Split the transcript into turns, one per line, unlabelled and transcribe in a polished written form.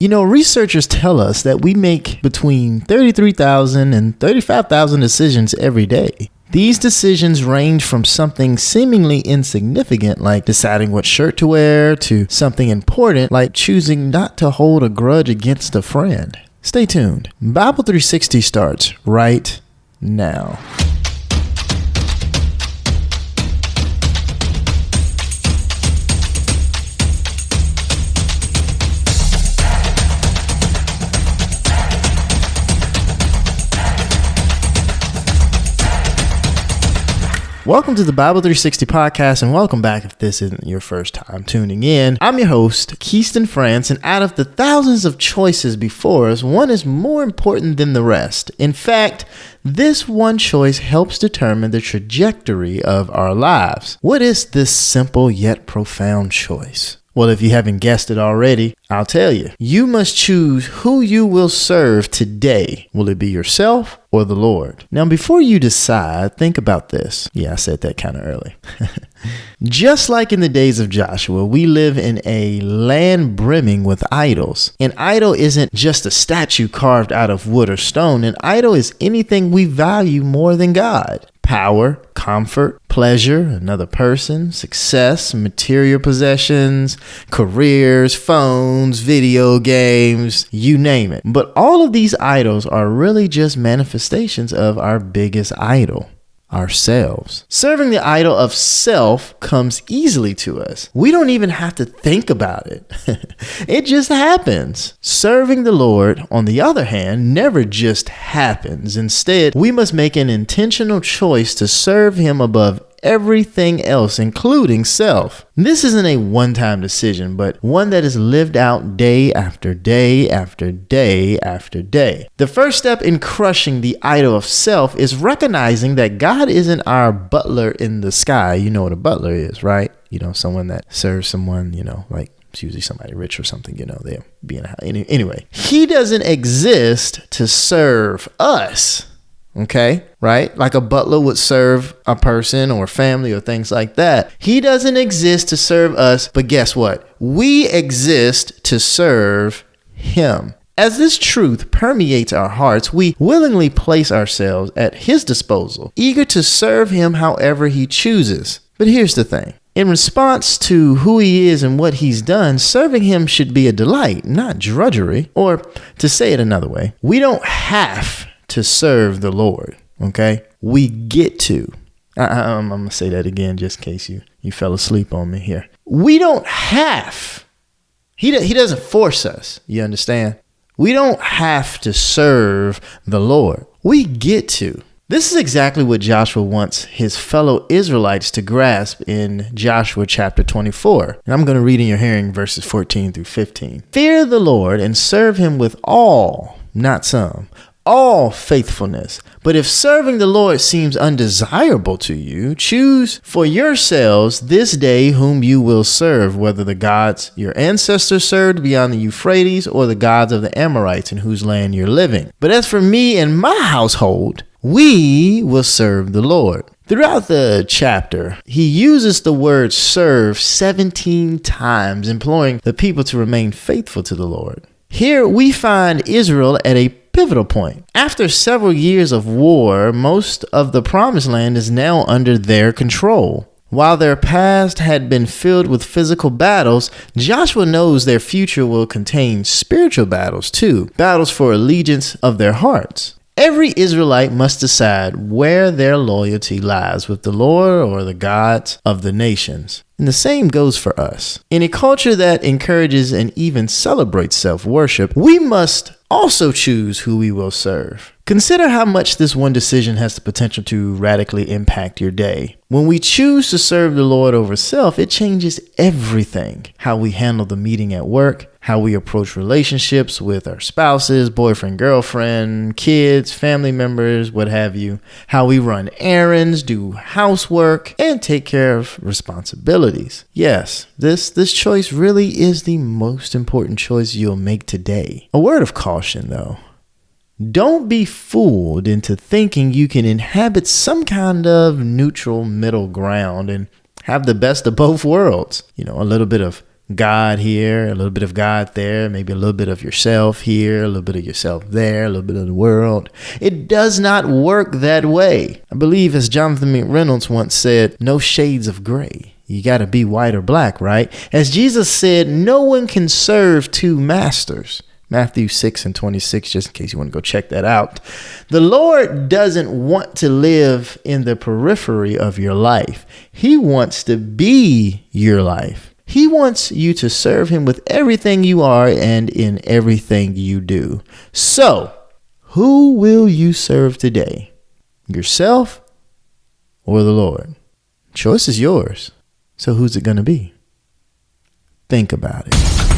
Researchers tell us that we make between 33,000 and 35,000 decisions every day. These decisions range from something seemingly insignificant like deciding what shirt to wear to something important like choosing not to hold a grudge against a friend. Stay tuned. Bible 360 starts right now. Welcome to the Bible 360 podcast, and welcome back if this isn't your first time tuning in. I'm your host, Keyston France, and out of the thousands of choices before us, one is more important than the rest. In fact, this one choice helps determine the trajectory of our lives. What is this simple yet profound choice? Well, if you haven't guessed it already, I'll tell you. You must choose who you will serve today. Will it be yourself or the Lord? Now, before you decide, think about this. Yeah, I said that kind of early. Just like in the days of Joshua, we live in a land brimming with idols. An idol isn't just a statue carved out of wood or stone. An idol is anything we value more than God. Power, comfort, pleasure, another person, success, material possessions, careers, phones, video games, you name it. But all of these idols are really just manifestations of our biggest idol, ourselves. Serving the idol of self comes easily to us. We don't even have to think about it. It just happens. Serving the Lord, on the other hand, never just happens. Instead, we must make an intentional choice to serve Him above everything else, including self. This isn't a one-time decision, but one that is lived out day after day after day after day. The first step in crushing the idol of self is recognizing that God isn't our butler in the sky. You know what a butler is, right? Someone that serves someone, like it's usually somebody rich or something, they'll be in a house. Anyway, He doesn't exist to serve us. Okay, right? Like a butler would serve a person or family or things like that. He doesn't exist to serve us, but guess what? We exist to serve Him. As this truth permeates our hearts, we willingly place ourselves at His disposal, eager to serve Him however He chooses. But here's the thing. In response to who He is and what He's done, serving Him should be a delight, not drudgery. Or to say it another way, we don't have to serve the Lord, okay? We get to. I'm going to say that again just in case you fell asleep on me here. We don't have. He doesn't force us, you understand? We don't have to serve the Lord. We get to. This is exactly what Joshua wants his fellow Israelites to grasp in Joshua chapter 24. And I'm going to read in your hearing verses 14 through 15. Fear the Lord and serve Him with all, not some, all faithfulness. But if serving the Lord seems undesirable to you, choose for yourselves this day whom you will serve, whether the gods your ancestors served beyond the Euphrates or the gods of the Amorites in whose land you're living. But as for me and my household, we will serve the Lord. Throughout the chapter, he uses the word serve 17 times, imploring the people to remain faithful to the Lord. Here we find Israel at a pivotal point. After several years of war, most of the promised land is now under their control. While their past had been filled with physical battles, Joshua knows their future will contain spiritual battles too, battles for allegiance of their hearts. Every Israelite must decide where their loyalty lies, with the Lord or the gods of the nations. And the same goes for us. In a culture that encourages and even celebrates self-worship, we must also choose who we will serve. Consider how much this one decision has the potential to radically impact your day. When we choose to serve the Lord over self, it changes everything. How we handle the meeting at work, how we approach relationships with our spouses, boyfriend, girlfriend, kids, family members, what have you. How we run errands, do housework, and take care of responsibilities. Yes, this choice really is the most important choice you'll make today. A word of caution though. Don't be fooled into thinking you can inhabit some kind of neutral middle ground and have the best of both worlds. A little bit of God here, a little bit of God there, maybe a little bit of yourself here, a little bit of yourself there, a little bit of the world. It does not work that way. I believe, as Jonathan McReynolds once said, no shades of gray. You got to be white or black, right? As Jesus said, no one can serve two masters. Matthew 6:26, just in case you want to go check that out. The Lord doesn't want to live in the periphery of your life. He wants to be your life. He wants you to serve him with everything you are and in everything you do. So, who will you serve today? Yourself or the Lord? Choice is yours. So who's it going to be? Think about it.